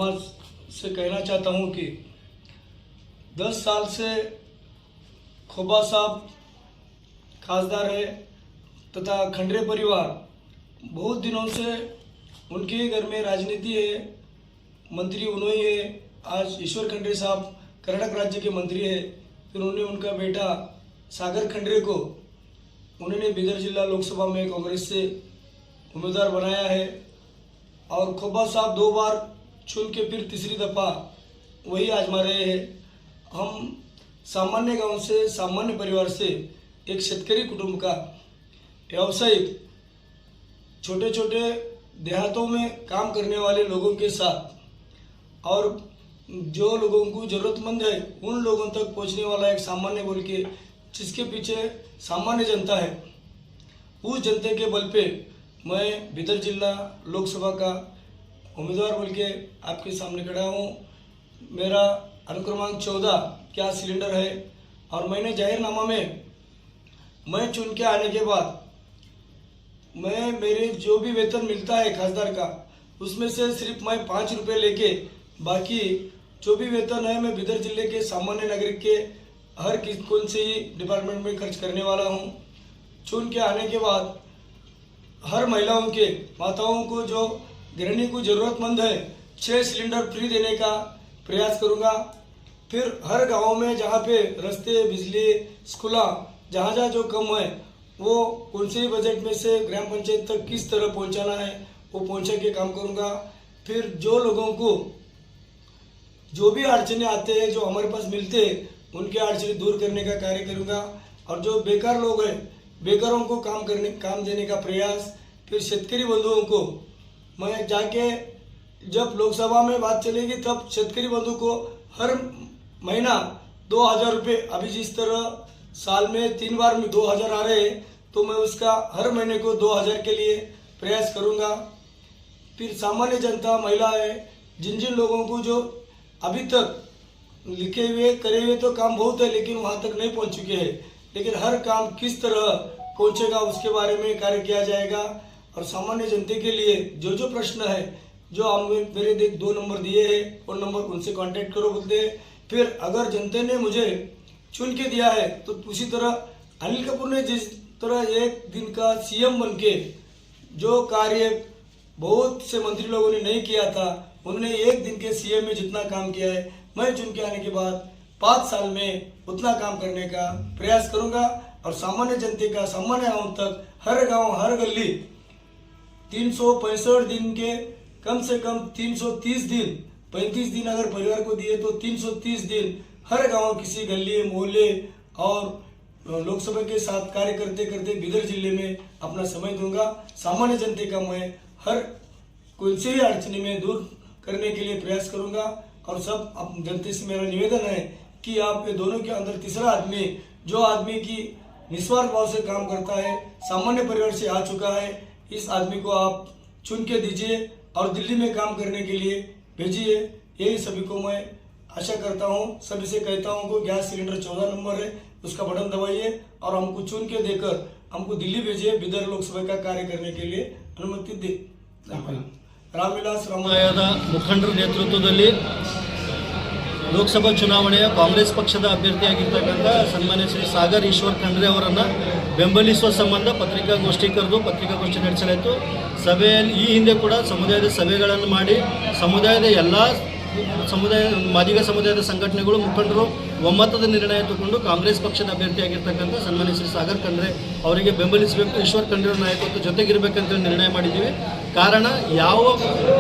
समाज से कहना चाहता हूं कि 10 साल से खोबा साहब खासदार है तथा खंडरे परिवार बहुत दिनों से उनके घर में राजनीति है। मंत्री उन्होंने है, आज ईश्वर खंडरे साहब कर्नाटक राज्य के मंत्री है। फिर उन्होंने उनका बेटा सागर खंडरे को उन्होंने बीदर जिला लोकसभा में कांग्रेस से उम्मीदवार बनाया है और खोबा साहब 2 बार चुन के फिर तीसरी दफ़ा वही आजमा रहे हैं। हम सामान्य गांव से, सामान्य परिवार से, एक शेतकरी कुटुंब का व्यावसायिक छोटे छोटे देहातों में काम करने वाले लोगों के साथ और जो लोगों को ज़रूरतमंद है उन लोगों तक पहुंचने वाला एक सामान्य बोल के जिसके पीछे सामान्य जनता है, उस जनता के बल पे मैं बीदर जिला लोकसभा का उम्मीदवार बोल के आपके सामने खड़ा हूँ। मेरा अनुक्रमांक 14 क्या सिलेंडर है और मैंने जाहिरनामा में मैं चुन के आने के बाद मेरे जो भी वेतन मिलता है खासदार का उसमें से सिर्फ मैं 5 रुपये लेके बाकी जो भी वेतन है मैं बीदर जिले के सामान्य नागरिक के हर कौन से ही डिपार्टमेंट में खर्च करने वाला हूँ। चुन के आने के बाद हर महिलाओं के, माताओं को, जो गृहिणी को ज़रूरतमंद है 6 सिलेंडर फ्री देने का प्रयास करूँगा। फिर हर गाँव में जहाँ पे रास्ते, बिजली, स्कूला जहाँ जहाँ जो कम है वो कौन से ही बजट में से ग्राम पंचायत तक किस तरह पहुँचाना है वो पहुँचा के काम करूँगा। फिर जो लोगों को जो भी अड़चने आते हैं जो हमारे पास मिलते हैं उनके अड़चने दूर करने का कार्य करूँगा। और जो बेकार लोग हैं बेकारों को काम देने का प्रयास। फिर शेतकरी बंधुओं को मैं जाके जब लोकसभा में बात चलेगी तब शेतकरी बंधु को हर महीना 2000 रुपये, अभी जिस तरह साल में 3 बार में 2000 आ रहे हैं तो मैं उसका हर महीने को 2000 के लिए प्रयास करूँगा। फिर सामान्य जनता, महिलाएं, जिन लोगों को जो अभी तक लिखे हुए करे हुए तो काम बहुत है लेकिन वहाँ तक नहीं पहुँच चुके हैं, लेकिन हर काम किस तरह पहुँचेगा उसके बारे में कार्य किया जाएगा। और सामान्य जनता के लिए जो जो प्रश्न है जो हम मेरे 2 नंबर दिए हैं फोन नंबर, उनसे कांटेक्ट करो बोलते हैं। फिर अगर जनता ने मुझे चुन के दिया है तो उसी तरह अनिल कपूर ने जिस तरह एक दिन का सीएम बन के जो कार्य बहुत से मंत्री लोगों ने नहीं किया था, उन्होंने एक दिन के सीएम में जितना काम किया है मैं चुन के आने के बाद 5 साल में उतना काम करने का प्रयास करूंगा। और सामान्य जनता का, सामान्य गाँव तक, हर गांव, हर गली 365 दिन के कम से कम 330 दिन, 35 दिन अगर परिवार को दिए तो 330 दिन हर गांव, किसी गली, मोहल्ले और लोकसभा के साथ कार्य करते करते बीदर जिले में अपना समय दूंगा। सामान्य जनता का मैं हर कोई से ही अड़चनी में दूर करने के लिए प्रयास करूंगा। और सब जनता से मेरा निवेदन है कि आप ये दोनों के अंदर तीसरा आदमी, जो आदमी की निस्वार्थ भाव से काम करता है, सामान्य परिवार से आ चुका है, इस आदमी को आप चुन के दीजिए और दिल्ली में काम करने के लिए भेजिए। यही सभी को मैं आशा करता हूँ, सभी से कहता हूँ कि गैस सिलेंडर 14 नंबर है, उसका बटन दबाइए और हमको चुन के देकर हमको दिल्ली भेजिए बीदर लोकसभा का कार्य करने के लिए अनुमति दे। ರಾಮವಿಲಾಸ್ ಸಮುದಾಯದ ಮುಖಂಡರ ನೇತೃತ್ವದಲ್ಲಿ ಲೋಕಸಭಾ ಚುನಾವಣೆಯ ಕಾಂಗ್ರೆಸ್ ಪಕ್ಷದ ಅಭ್ಯರ್ಥಿಯಾಗಿರ್ತಕ್ಕಂಥ ಸನ್ಮಾನ್ಯ ಶ್ರೀ ಸಾಗರ್ ಈಶ್ವರ್ ಖಂಡ್ರೆ ಅವರನ್ನು ಬೆಂಬಲಿಸುವ ಸಂಬಂಧ ಪತ್ರಿಕಾಗೋಷ್ಠಿ ಕರೆದು ಪತ್ರಿಕಾಗೋಷ್ಠಿ ನಡೆಸಲಾಯಿತು. ಸಭೆಯಲ್ಲಿ ಈ ಹಿಂದೆ ಕೂಡ ಸಮುದಾಯದ ಸಭೆಗಳನ್ನು ಮಾಡಿ ಸಮುದಾಯದ ಎಲ್ಲ ಮಾದಿಗ ಸಮುದಾಯದ ಸಂಘಟನೆಗಳು, ಮುಖಂಡರು ಒಮ್ಮತದ ನಿರ್ಣಯ ತಗೊಂಡು ಕಾಂಗ್ರೆಸ್ ಪಕ್ಷದ ಅಭ್ಯರ್ಥಿಯಾಗಿರ್ತಕ್ಕಂಥ ಸನ್ಮಾನ್ಯ ಶ್ರೀ ಸಾಗರ್ ಖಂಡ್ರೆ ಅವರಿಗೆ ಬೆಂಬಲಿಸಬೇಕು, ಈಶ್ವರ್ ಖಂಡ್ರೆ ನಾಯಕತ್ವ ಜೊತೆಗಿರಬೇಕಂತೇಳಿ ನಿರ್ಣಯ ಮಾಡಿದ್ದೀವಿ. ಕಾರಣ, ಯಾವ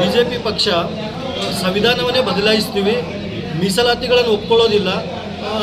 BJP ಪಕ್ಷ ಸಂವಿಧಾನವನ್ನೇ ಬದಲಾಯಿಸ್ತೀವಿ, ಮೀಸಲಾತಿಗಳನ್ನು ಒಪ್ಕೊಳ್ಳೋದಿಲ್ಲ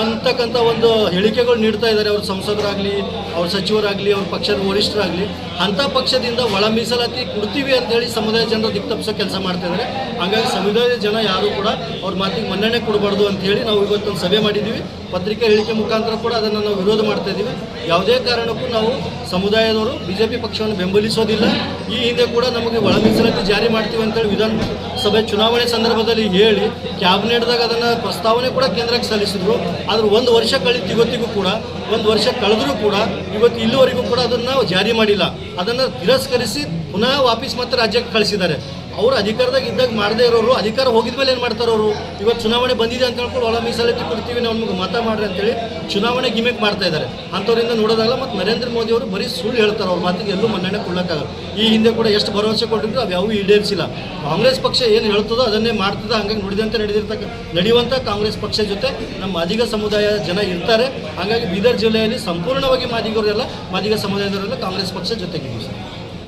ಅಂತಕ್ಕಂಥ ಒಂದು ಹೇಳಿಕೆಗಳು ನೀಡ್ತಾ ಇದ್ದಾರೆ ಅವರು ಸಂಸದರಾಗಲಿ, ಅವ್ರ ಸಚಿವರಾಗಲಿ, ಅವ್ರ ಪಕ್ಷದ ವರಿಷ್ಠರಾಗಲಿ. ಅಂಥ ಪಕ್ಷದಿಂದ ಒಳ ಮೀಸಲಾತಿ ಕೊಡ್ತೀವಿ ಅಂತೇಳಿ ಸಮುದಾಯ ಜನರ ದಿಕ್ತಪ್ಪಿಸೋ ಕೆಲಸ ಮಾಡ್ತಾಯಿದ್ದಾರೆ. ಹಾಗಾಗಿ ಸಮುದಾಯದ ಜನ ಯಾರೂ ಕೂಡ ಅವ್ರ ಮಾತಿಗೆ ಮನ್ನಣೆ ಕೊಡಬಾರ್ದು ಅಂಥೇಳಿ ನಾವು ಇವತ್ತೊಂದು ಸಭೆ ಮಾಡಿದ್ದೀವಿ. ಪತ್ರಿಕೆ ಹೇಳಿಕೆ ಮುಖಾಂತರ ಕೂಡ ಅದನ್ನು ನಾವು ವಿರೋಧ ಮಾಡ್ತಾ ಇದ್ದೀವಿ. ಯಾವುದೇ ಕಾರಣಕ್ಕೂ ನಾವು ಸಮುದಾಯದವರು BJP ಪಕ್ಷವನ್ನು ಬೆಂಬಲಿಸೋದಿಲ್ಲ. ಈ ಹಿಂದೆ ಕೂಡ ನಮಗೆ ಒಳ ಮೀಸಲಾತಿ ಜಾರಿ ಮಾಡ್ತೀವಿ ಅಂತೇಳಿ ವಿಧಾನಸಭೆ ಚುನಾವಣೆ ಸಂದರ್ಭದಲ್ಲಿ ಹೇಳಿ ಕ್ಯಾಬಿನೆಟ್ದಾಗ ಅದನ್ನು ಪ್ರಸ್ತಾವನೆ ಕೂಡ ಕೇಂದ್ರಕ್ಕೆ ಸಲ್ಲಿಸಿದ್ರು. ಆದರೂ 1 ವರ್ಷ ಕಳೆದು ಇವತ್ತಿಗೂ ಕೂಡ 1 ವರ್ಷ ಕಳೆದರೂ ಕೂಡ ಇವತ್ತು ಇಲ್ಲಿವರೆಗೂ ಕೂಡ ಅದನ್ನು ಜಾರಿ ಮಾಡಿಲ್ಲ. ಅದನ್ನು ತಿರಸ್ಕರಿಸಿ ಪುನಃ ವಾಪಸ್ ಮತ್ತೆ ರಾಜ್ಯಕ್ಕೆ ಕಳಿಸಿದ್ದಾರೆ. ಅವರು ಅಧಿಕಾರದಾಗ ಇದ್ದಾಗ ಮಾಡದೇ ಇರೋರು ಅಧಿಕಾರ ಹೋಗಿದ ಮೇಲೆ ಏನು ಮಾಡ್ತಾರೆ ಅವರು? ಇವತ್ತು ಚುನಾವಣೆ ಬಂದಿದೆ ಅಂತ ಹೇಳ್ಕೊಂಡು ಒಳ ಮೀಸಲಾತಿ ಕೊಡ್ತೀವಿ, ನಾವು ನಮ್ಗೆ ಮತ ಮಾಡ್ರಿ ಅಂತೇಳಿ ಚುನಾವಣೆ ಗಿಮಿಕ್ ಮಾಡ್ತಾ ಇದ್ದಾರೆ. ಅಂಥವ್ರಿಂದ ನೋಡೋದಾಗಲ್ಲ. ಮತ್ತು ನರೇಂದ್ರ ಮೋದಿ ಅವರು ಬರೀ ಸುಳ್ಳು ಹೇಳ್ತಾರೆ, ಅವ್ರ ಮಾತಿಗೆ ಎಲ್ಲೂ ಮನ್ನಣೆ ಕೊಡೋಕ್ಕಾಗಲ್ಲ. ಈ ಹಿಂದೆ ಕೂಡ ಎಷ್ಟು ಭರವಸೆ ಕೊಟ್ಟಿದ್ರು ಅವು ಯಾವೂ ಈಡೇರಿಸಿಲ್ಲ. ಕಾಂಗ್ರೆಸ್ ಪಕ್ಷ ಏನು ಹೇಳ್ತದೋ ಅದನ್ನೇ ಮಾಡ್ತದೆ. ಹಂಗಾಗಿ ನುಡಿದಂತೆ ನಡೆಯುವಂಥ ಕಾಂಗ್ರೆಸ್ ಪಕ್ಷ ಜೊತೆ ನಮ್ಮ ಮಾದಿಗ ಸಮುದಾಯ ಜನ ಇರ್ತಾರೆ. ಹಾಗಾಗಿ ಬೀದರ್ ಜಿಲ್ಲೆಯಲ್ಲಿ ಸಂಪೂರ್ಣವಾಗಿ ಮಾದಿಗರೆಲ್ಲ ಮಾದಿಗ ಸಮುದಾಯದವರೆಲ್ಲ ಕಾಂಗ್ರೆಸ್ ಪಕ್ಷ ಜೊತೆಗಿದ್ದೀವಿ ಸರ್.